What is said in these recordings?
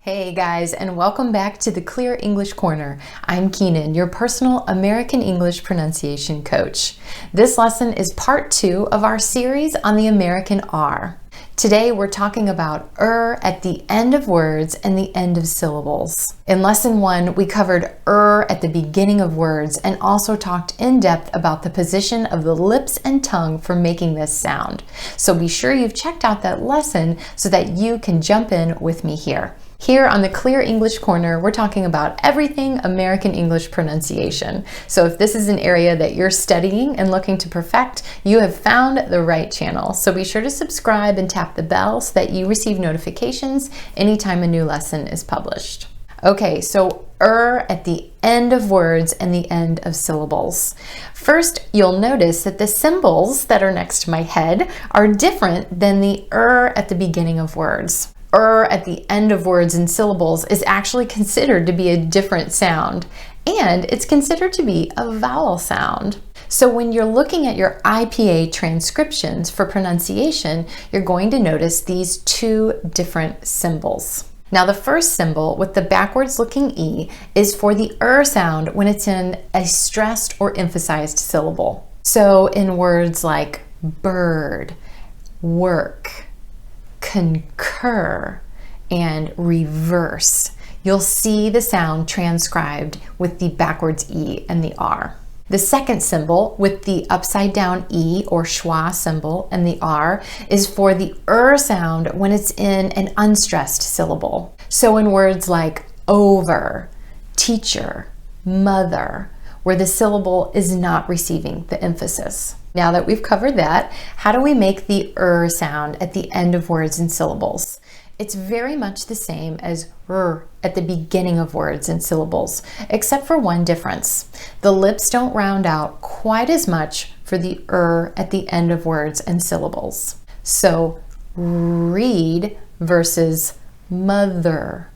Hey guys, and welcome back to the Clear English Corner. I'm Keenyn, your personal American English pronunciation coach. This lesson is part 2 of our series on the American R. Today we're talking about at the end of words and the end of syllables. In lesson 1, we covered at the beginning of words and also talked in depth about the position of the lips and tongue for making this sound. So be sure you've checked out that lesson so that you can jump in with me here. Here on the Clear English Corner, we're talking about everything American English pronunciation. So if this is an area that you're studying and looking to perfect, you have found the right channel. So be sure to subscribe and tap the bell so that you receive notifications anytime a new lesson is published. Okay, so at the end of words and the end of syllables. First, you'll notice that the symbols that are next to my head are different than the at the beginning of words. At the end of words and syllables is actually considered to be a different sound, and it's considered to be a vowel sound. So when you're looking at your IPA transcriptions for pronunciation, you're going to notice these two different symbols. Now the first symbol with the backwards looking E is for the sound when it's in a stressed or emphasized syllable. So in words like bird, work, concur, and reverse, you'll see the sound transcribed with the backwards E and the R. The second symbol with the upside down E or schwa symbol and the R is for the sound when it's in an unstressed syllable. So in words like over, teacher, mother, where the syllable is not receiving the emphasis. Now that we've covered that, how do we make the sound at the end of words and syllables? It's very much the same as at the beginning of words and syllables, except for one difference. The lips don't round out quite as much for the at the end of words and syllables. So read versus mother.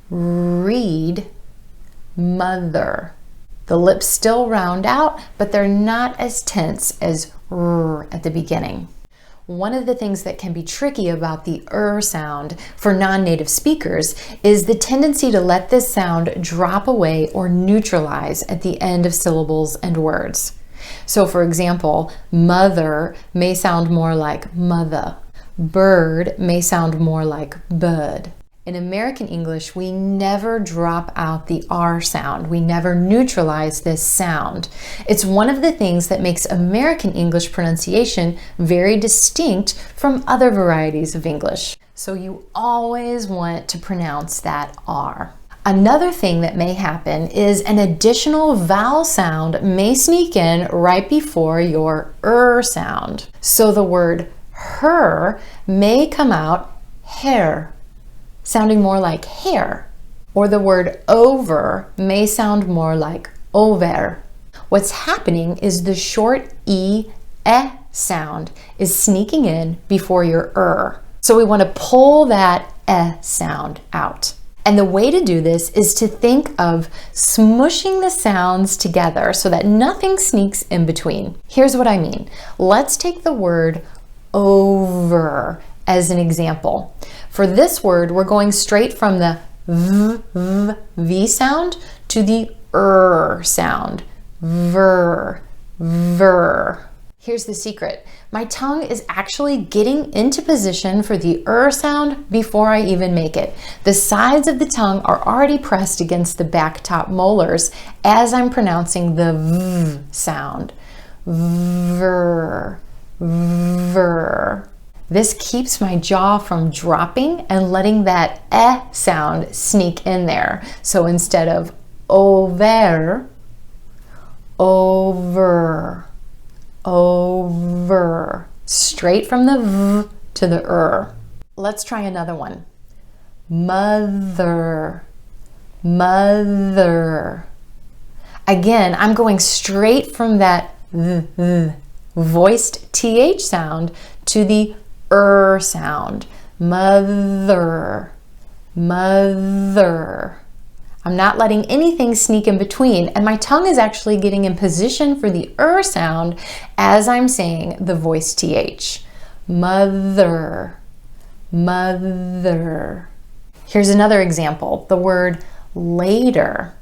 Read, mother. The lips still round out, but they're not as tense as at the beginning. One of the things that can be tricky about the sound for non-native speakers is the tendency to let this sound drop away or neutralize at the end of syllables and words. So for example, mother may sound more like mother. Bird may sound more like bird. In American English, we never drop out the R sound. We never neutralize this sound. It's one of the things that makes American English pronunciation very distinct from other varieties of English. So you always want to pronounce that R. Another thing that may happen is an additional vowel sound may sneak in right before your sound. So the word her may come out hair, sounding more like hair, or the word over may sound more like over. What's happening is the short sound is sneaking in before your So we want to pull that sound out. And the way to do this is to think of smushing the sounds together so that nothing sneaks in between. Here's what I mean. Let's take the word over as an example. For this word, we're going straight from the V sound to the sound. Ver. Here's the secret. My tongue is actually getting into position for the sound before I even make it. The sides of the tongue are already pressed against the back top molars as I'm pronouncing the V sound. Ver. This keeps my jaw from dropping and letting that sound sneak in there. So instead of over, straight from the V to the Let's try another one. Mother. Again, I'm going straight from that voiced TH sound to the sound. Mother. I'm not letting anything sneak in between, and my tongue is actually getting in position for the sound as I'm saying the voiced TH. Mother. Here's another example, the word later.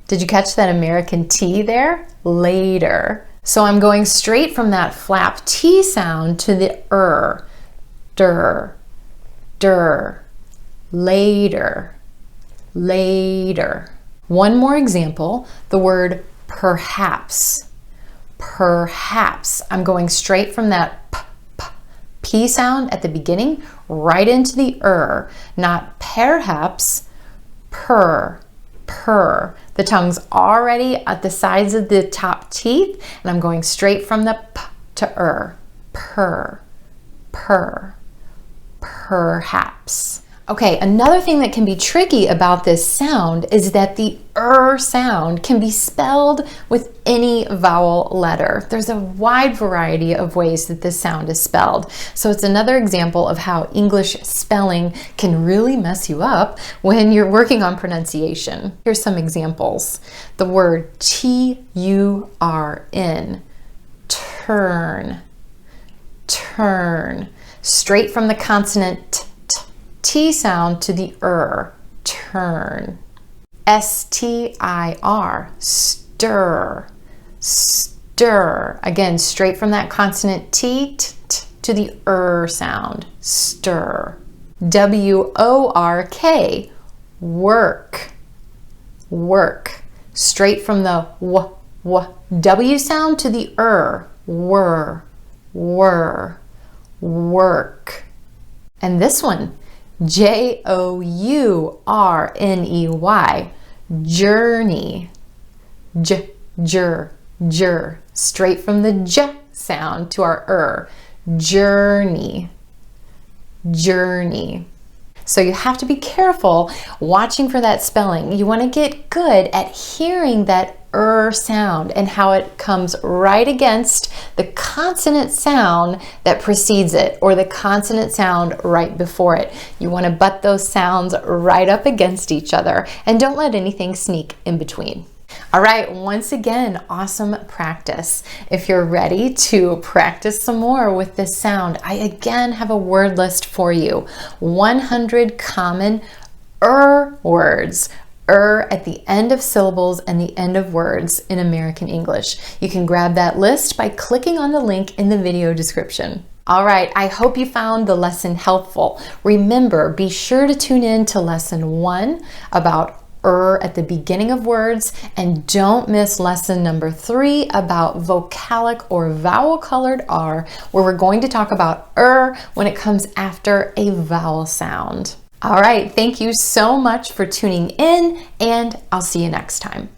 Did you catch that American T there? Later. So I'm going straight from that flap T sound to the der, later, later. One more example, the word perhaps. Perhaps. I'm going straight from that P sound at the beginning right into the not perhaps, per. The tongue's already at the sides of the top teeth, and I'm going straight from the P to perhaps. Okay, another thing that can be tricky about this sound is that the sound can be spelled with any vowel letter. There's a wide variety of ways that this sound is spelled. So it's another example of how English spelling can really mess you up when you're working on pronunciation. Here's some examples. The word T-U-R-N, turn, turn. Straight from the consonant T sound to the turn. S-T-I-R, stir, stir. Again, straight from that consonant T to the sound, stir. W-O-R-K, work, work. Straight from the W sound to the work. And this one, J-O-U-R-N-E-Y, journey, jur. Straight from the J sound to our journey, journey. So you have to be careful watching for that spelling. You want to get good at hearing that sound and how it comes right against the consonant sound that precedes it, or the consonant sound right before it. You want to butt those sounds right up against each other, and don't let anything sneak in between. All right, once again, awesome practice. If you're ready to practice some more with this sound, I again have a word list for you. 100 common words. At the end of syllables and the end of words in American English. You can grab that list by clicking on the link in the video description. All right, I hope you found the lesson helpful. Remember, be sure to tune in to lesson 1 about at the beginning of words, and don't miss lesson number 3 about vocalic or vowel colored R, where we're going to talk about when it comes after a vowel sound. All right, thank you so much for tuning in, and I'll see you next time.